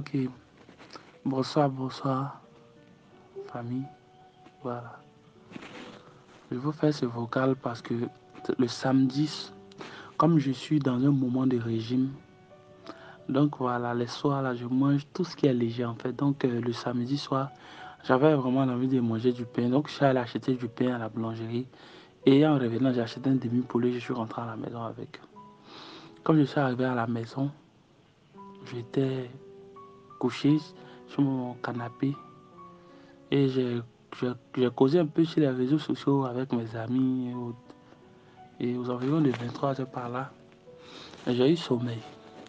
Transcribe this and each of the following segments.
Ok, bonsoir, bonsoir, famille. Voilà. Je vous fais ce vocal parce que le samedi, comme je suis dans un moment de régime, donc voilà, les soirs là, je mange tout ce qui est léger en fait. Donc le samedi soir, j'avais vraiment envie de manger du pain. Donc je suis allé acheter du pain à la boulangerie. Et en revenant, j'ai acheté un demi-poulet, je suis rentré à la maison avec. Comme je suis arrivé à la maison, j'étais couché sur mon canapé et j'ai causé un peu sur les réseaux sociaux avec mes amis et aux environs de 23 heures par là. J'ai eu sommeil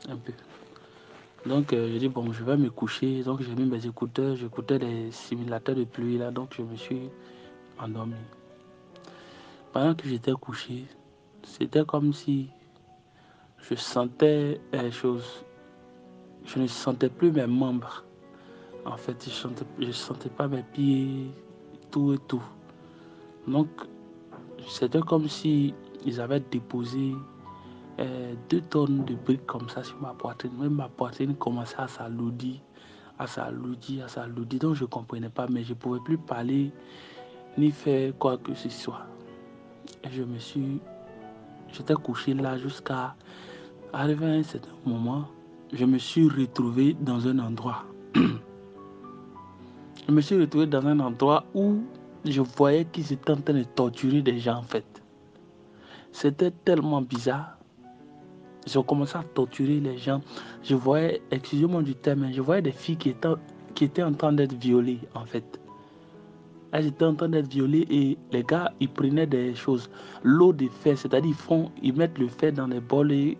un peu. Donc j'ai dit bon, je vais me coucher. Donc j'ai mis mes écouteurs, j'écoutais des simulateurs de pluie là, donc je me suis endormi. Pendant que j'étais couché, c'était comme si je sentais les choses. Je ne sentais plus mes membres. En fait, je ne sentais pas mes pieds, tout et tout. Donc, c'était comme si ils avaient déposé 2 tonnes de briques comme ça sur ma poitrine. Même ma poitrine commençait à s'alourdir, à s'alourdir, à s'alourdir. Donc, je ne comprenais pas, mais je ne pouvais plus parler ni faire quoi que ce soit. Et j'étais couché là jusqu'à arriver à un certain moment. Je me suis retrouvé dans un endroit. Je me suis retrouvé dans un endroit où je voyais qu'ils étaient en train de torturer des gens en fait. C'était tellement bizarre. Ils ont commencé à torturer les gens. Je voyais, excusez-moi du terme, mais je voyais des filles qui étaient en train d'être violées en fait. Elles étaient en train d'être violées et les gars, ils prenaient des choses. L'eau de fer, c'est-à-dire ils mettent le fer dans les bols et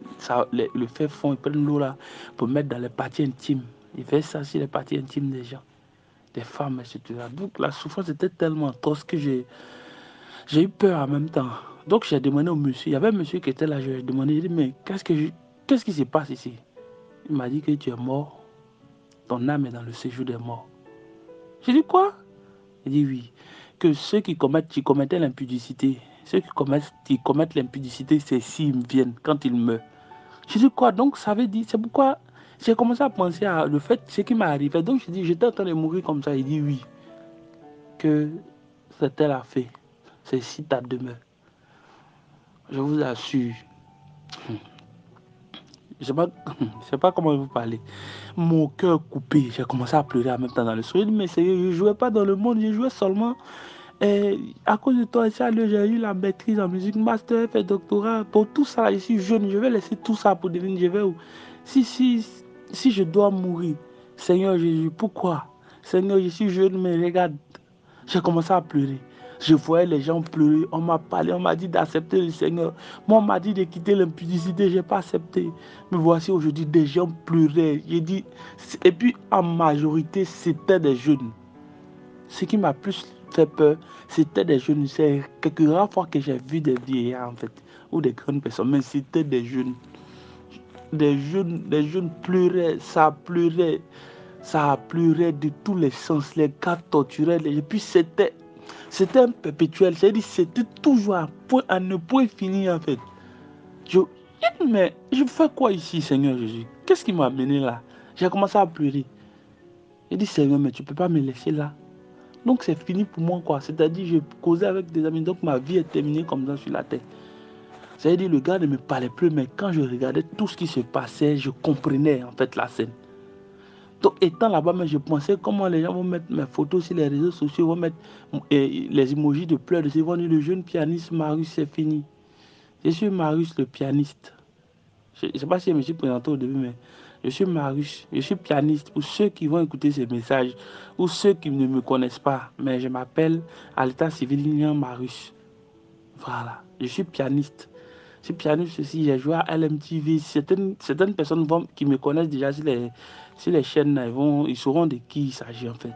le fer fond, ils prennent l'eau là pour mettre dans les parties intimes. Ils font ça sur les parties intimes des gens, des femmes, etc. Donc la souffrance était tellement atroce que j'ai eu peur en même temps. Donc j'ai demandé au monsieur, il y avait un monsieur qui était là, je lui ai demandé, j'ai dit, mais qu'est-ce qui se passe ici? Il m'a dit que tu es mort, ton âme est dans le séjour des morts. J'ai dit quoi? Il dit oui, que ceux qui commettaient l'impudicité, qui commettent l'impudicité, c'est s'ils viennent, quand ils meurent. J'ai dit quoi? Donc ça veut dire, c'est pourquoi j'ai commencé à penser à le fait, ce qui m'est arrivé. Donc je dis, j'étais en train de mourir comme ça. Il dit oui, que c'était la fée, c'est ici ta demeure. Je vous assure. Je sais pas, je sais pas comment vous parler. Mon cœur coupé, j'ai commencé à pleurer en même temps dans le sourire. Mais sérieux, je ne jouais pas dans le monde, je jouais seulement. Et à cause de toi, j'ai eu la maîtrise en musique, master, fait doctorat. Pour tout ça, je suis jeune, je vais laisser tout ça pour devenir, je vais où? Si je dois mourir, Seigneur Jésus, pourquoi? Seigneur, je suis jeune, mais regarde, j'ai commencé à pleurer. Je voyais les gens pleurer. On m'a parlé, on m'a dit d'accepter le Seigneur. Moi, on m'a dit de quitter l'impudicité. Je n'ai pas accepté. Mais voici aujourd'hui, des gens pleuraient. J'ai dit, et puis en majorité, c'était des jeunes. Ce qui m'a plus fait peur, c'était des jeunes. C'est quelques rares fois que j'ai vu des vieillards, en fait, ou des grandes personnes. Mais c'était des jeunes. Des jeunes pleuraient, ça pleurait. Ça pleurait de tous les sens. Les gars torturaient. Et puis c'était un perpétuel. C'est-à-dire c'était toujours à ne point finir en fait. Mais je fais quoi ici, Seigneur Jésus? Qu'est-ce qui m'a amené là? J'ai commencé à pleurer. J'ai dit, Seigneur, mais tu ne peux pas me laisser là. Donc c'est fini pour moi quoi. C'est-à-dire je causais avec des amis. Donc ma vie est terminée comme ça sur la terre. C'est-à-dire le gars ne me parlait plus. Mais quand je regardais tout ce qui se passait, je comprenais en fait la scène. Donc, étant là-bas, je pensais comment les gens vont mettre mes photos sur les réseaux sociaux, vont mettre les emojis de pleurs. Ils vont dire le jeune pianiste Marius, c'est fini. Je suis Marius, le pianiste. Je ne sais pas si je me suis présenté au début, mais je suis Marius, je suis pianiste. Pour ceux qui vont écouter ces messages, ou ceux qui ne me connaissent pas, mais je m'appelle à l'état civil Marius. Voilà, je suis pianiste. Je suis pianiste aussi, j'ai joué à LMTV. Certaines personnes qui me connaissent déjà sur les chaînes, ils sauront de qui il s'agit en fait.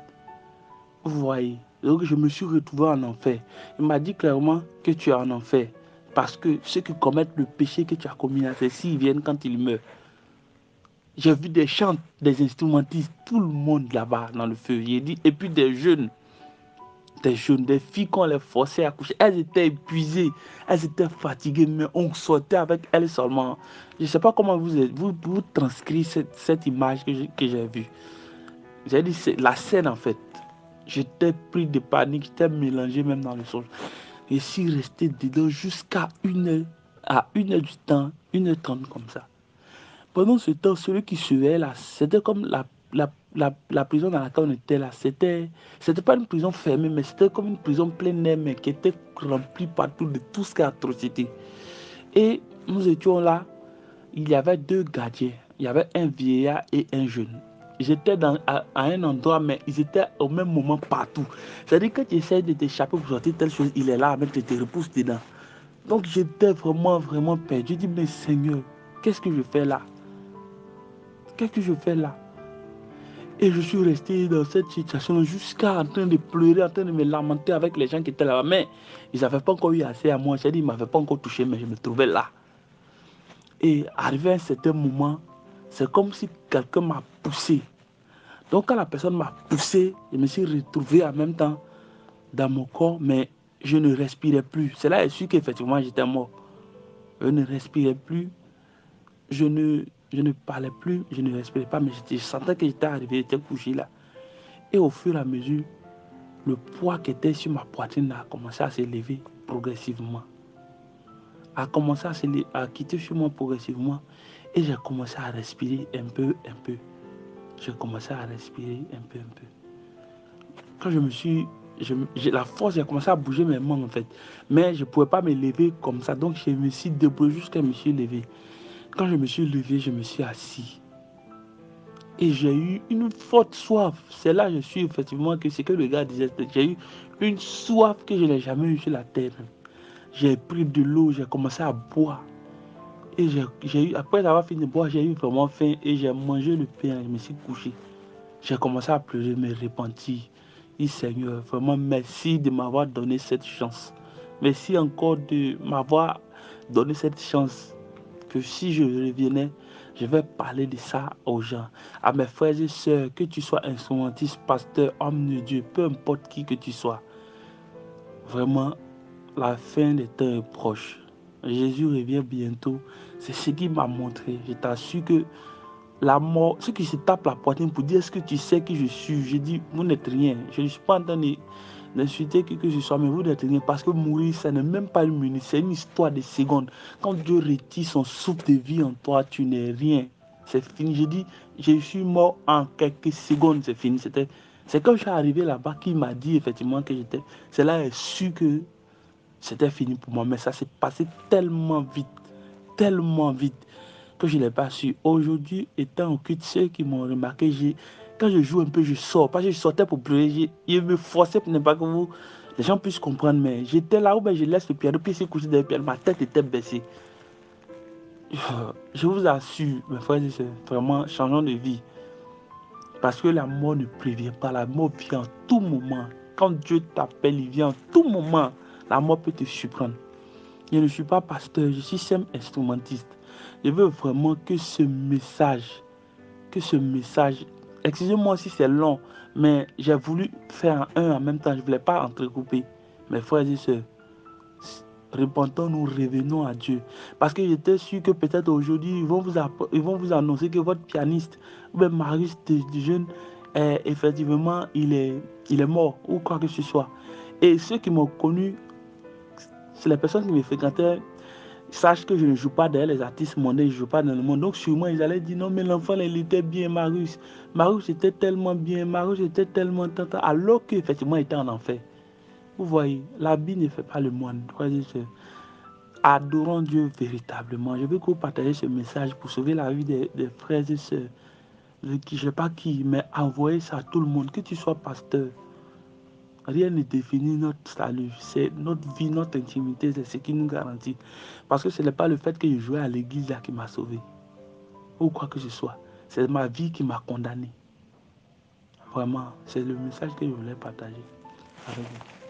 Vous voyez. Donc je me suis retrouvé en enfer. Il m'a dit clairement que tu es en enfer. Parce que ceux qui commettent le péché que tu as commis là, c'est s'ils viennent quand ils meurent. J'ai vu des chants, des instrumentistes, tout le monde là-bas dans le feu. J'ai dit, et puis des jeunes des jeunes, des filles qu'on les forçait à coucher. Elles étaient épuisées, elles étaient fatiguées, mais on sortait avec elles seulement. Je ne sais pas comment vous transcrire cette image que j'ai vue. J'ai dit, c'est la scène en fait. J'étais pris de panique, j'étais mélangé même dans le songe. Je suis resté dedans jusqu'à 1h, à 1h du temps, 1h30 comme ça. Pendant ce temps, celui qui surveillait là, c'était comme la prison dans laquelle on était là. C'était pas une prison fermée, mais c'était comme une prison pleine air, mais qui était remplie partout de tout ce qui est atrocité. Et nous étions là, il y avait 2 gardiens. Il y avait un vieillard et un jeune. J'étais à un endroit, mais ils étaient au même moment partout. C'est-à-dire que tu essaies de t'échapper pour sortir telle chose, il est là, même tu te repousses dedans. Donc j'étais vraiment, vraiment perdu. Je dis, mais Seigneur, qu'est-ce que je fais là? Qu'est-ce que je fais là? Et je suis resté dans cette situation jusqu'à en train de pleurer, en train de me lamenter avec les gens qui étaient là-bas. Mais ils n'avaient pas encore eu assez à moi. J'ai dit, ils ne m'avaient pas encore touché, mais je me trouvais là. Et arrivé à un certain moment, c'est comme si quelqu'un m'a poussé. Donc quand la personne m'a poussé, je me suis retrouvé en même temps dans mon corps, mais je ne respirais plus. C'est là que je suis qu'effectivement j'étais mort. Je ne respirais plus, je ne parlais plus, je ne respirais pas, mais je sentais que j'étais arrivé, j'étais couché là. Et au fur et à mesure, le poids qui était sur ma poitrine a commencé à s'élever progressivement. A commencé à quitter sur moi progressivement. Et j'ai commencé à respirer un peu, un peu. J'ai commencé à respirer un peu, un peu. Quand la force, j'ai commencé à bouger mes mains en fait. Mais je ne pouvais pas me lever comme ça. Donc je me suis débrouillé jusqu'à me suis levé. Quand je me suis levé, je me suis assis. Et j'ai eu une forte soif. C'est là que je suis effectivement que c'est que le gars disait. J'ai eu une soif que je n'ai jamais eue sur la terre. J'ai pris de l'eau, j'ai commencé à boire. Et après avoir fini de boire, j'ai eu vraiment faim et j'ai mangé le pain et je me suis couché. J'ai commencé à pleurer, me repentir. Et Seigneur, vraiment merci de m'avoir donné cette chance. Merci encore de m'avoir donné cette chance. Que si je revenais, je vais parler de ça aux gens, à mes frères et sœurs, que tu sois instrumentiste, pasteur, homme de Dieu, peu importe qui que tu sois. Vraiment, la fin des temps est proche. Jésus revient bientôt. C'est ce qu'il m'a montré. Je t'assure que la mort, ceux qui se tapent la poitrine pour dire est-ce que tu sais qui je suis, je dis vous n'êtes rien. Je ne suis pas en train d'insulter qui que ce soit, mais vous n'êtes rien. Parce que mourir, ça n'est même pas une minute, c'est une histoire de secondes. Quand Dieu retire son souffle de vie en toi, tu n'es rien. C'est fini. Je dis, je suis mort en quelques secondes, c'est fini. C'est quand je suis arrivé là-bas qu'il m'a dit effectivement que j'étais. C'est là que j'ai su que c'était fini pour moi. Mais ça s'est passé tellement vite que je ne l'ai pas su. Aujourd'hui, étant au culte, ceux qui m'ont remarqué, quand je joue un peu, je sors. Parce que je sortais pour pleurer. Je me forçais pour ne pas que les gens puissent comprendre. Mais j'étais là où ben, je laisse le piano, puis c'est couché dans le piano. Ma tête était baissée. Je vous assure, mes frères et sœurs, vraiment, changeons de vie. Parce que la mort ne prévient pas. La mort vient en tout moment. Quand Dieu t'appelle, il vient en tout moment. La mort peut te surprendre. Je ne suis pas pasteur, je suis simple instrumentiste. Je veux vraiment que ce message, excusez-moi si c'est long, mais j'ai voulu faire un en même temps, je ne voulais pas entrecouper. Mes frères et sœurs, repentons-nous, revenons à Dieu. Parce que j'étais sûr que peut-être aujourd'hui, ils vont vous annoncer que votre pianiste, ou bien Marius de jeune, effectivement, il est mort, ou quoi que ce soit. Et ceux qui m'ont connu, c'est les personnes qui me fréquentaient, sachent que je ne joue pas derrière les artistes mondains, je ne joue pas dans le monde. Donc sûrement, ils allaient dire, non, mais l'enfant, il était bien, Marius. Marius était tellement bien, Marius était tellement tant, alors qu'effectivement, il était en enfer. Vous voyez, l'habit ne fait pas le moine. Adorons Dieu véritablement. Je veux que vous partagez ce message pour sauver la vie des frères et sœurs. Je ne sais pas qui, mais envoyez ça à tout le monde. Que tu sois pasteur, rien ne définit notre salut. C'est notre vie, notre intimité, c'est ce qui nous garantit. Parce que ce n'est pas le fait que je jouais à l'église là qui m'a sauvé. Ou quoi que ce soit. C'est ma vie qui m'a condamné. Vraiment, c'est le message que je voulais partager avec vous.